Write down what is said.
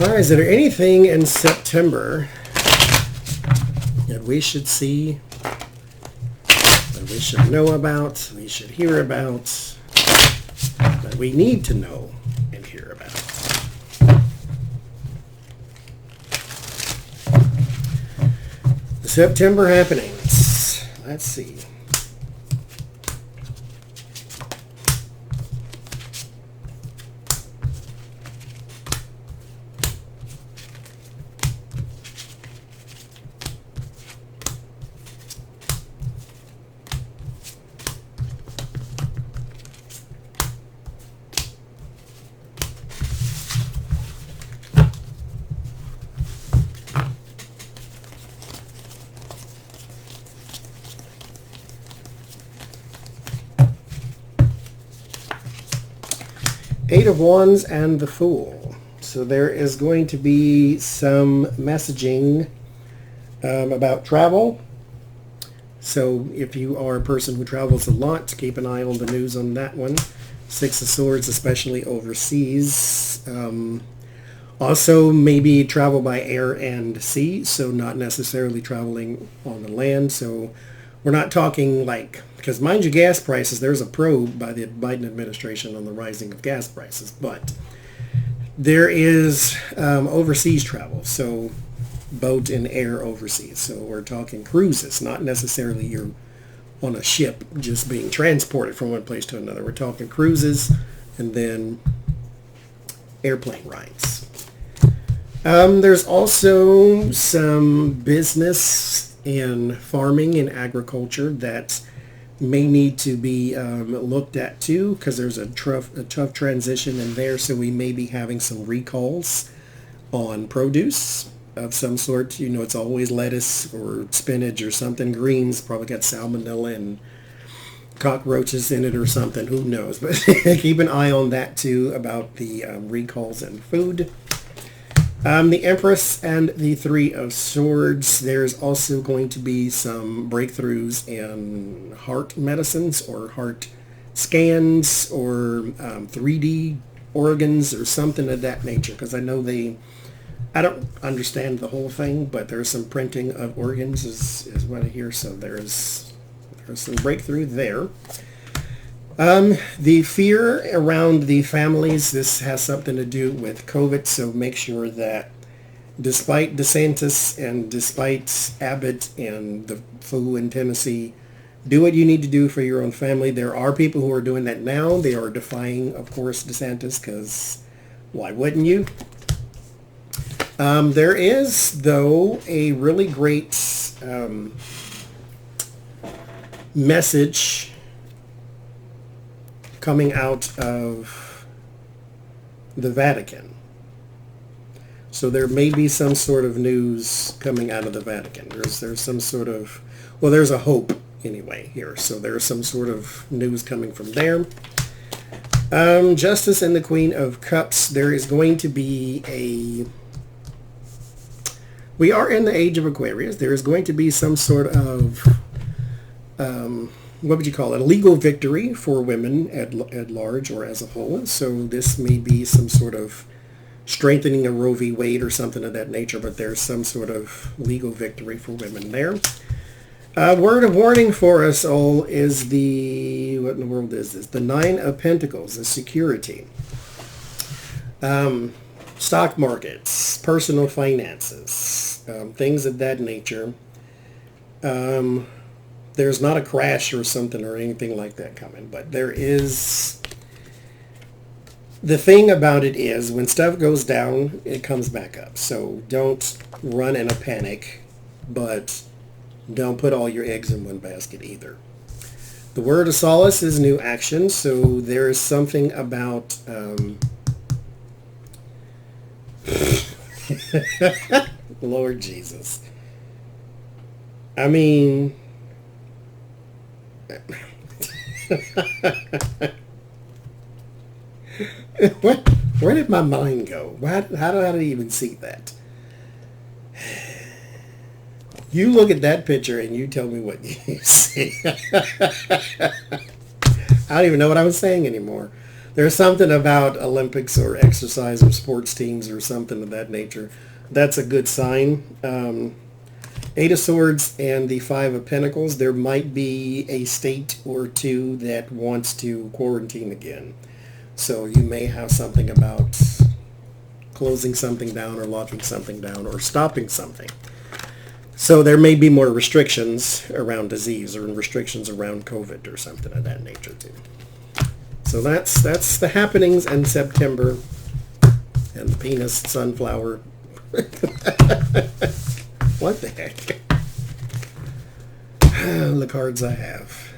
All right, is there anything in September that we should see, that we should know about, we should hear about, that we need to know and hear about? The September happenings. Let's see. Eight of Wands and the Fool. So there is going to be some messaging about travel. So if you are a person who travels a lot, keep an eye on the news on that one. Six of Swords, especially overseas. Also, maybe travel by air and sea, so not necessarily traveling on the land. So we're not talking like, because mind you, gas prices, there's a probe by the Biden administration on the rising of gas prices, but there is overseas travel, so boat and air overseas. So we're talking cruises, not necessarily you're on a ship just being transported from one place to another. We're talking cruises and then airplane rides. There's also some business in farming and agriculture that may need to be looked at too, because there's a tough transition in there. So we may be having some recalls on produce of some sort. You know, it's always lettuce or spinach or something. Greens probably got salmonella and cockroaches in it or something. Who knows? But keep an eye on that too, about the recalls in food. The Empress and the Three of Swords. There's also going to be some breakthroughs in heart medicines or heart scans or 3D organs or something of that nature. Because I know I don't understand the whole thing, but there's some printing of organs is what I hear. So there's some breakthrough there. The fear around the families, this has something to do with COVID, so make sure that despite DeSantis and despite Abbott and the flu in Tennessee, do what you need to do for your own family. There are people who are doing that now. They are defying, of course, DeSantis, because why wouldn't you? There is, though, a really great message coming out of the Vatican. So there may be some sort of news coming out of the Vatican. There's some sort of, well, there's a hope anyway here. So there's some sort of news coming from there. Justice and the Queen of Cups. There is going to be we are in the age of Aquarius. There is going to be some sort of what would you call it, a legal victory for women at large or as a whole. So this may be some sort of strengthening of Roe v. Wade or something of that nature, but there's some sort of legal victory for women there. Word of warning for us all is what in the world is this? The Nine of Pentacles, the security. Stock markets, personal finances, things of that nature. There's not a crash or something or anything like that coming, but there is. The thing about it is when stuff goes down, it comes back up. So don't run in a panic, but don't put all your eggs in one basket either. The word of solace is new action. So there is something about Lord Jesus. I mean, where did my mind go? How did I even see that? You look at that picture and you tell me what you see. I don't even know what I was saying anymore. There's something about Olympics or exercise or sports teams or something of that nature. That's a good sign. Eight of Swords and the Five of Pentacles, there might be a state or two that wants to quarantine again. So you may have something about closing something down or locking something down or stopping something. So there may be more restrictions around disease or restrictions around COVID or something of that nature too. So that's the happenings in September. And the penis sunflower. What the heck? The cards I have.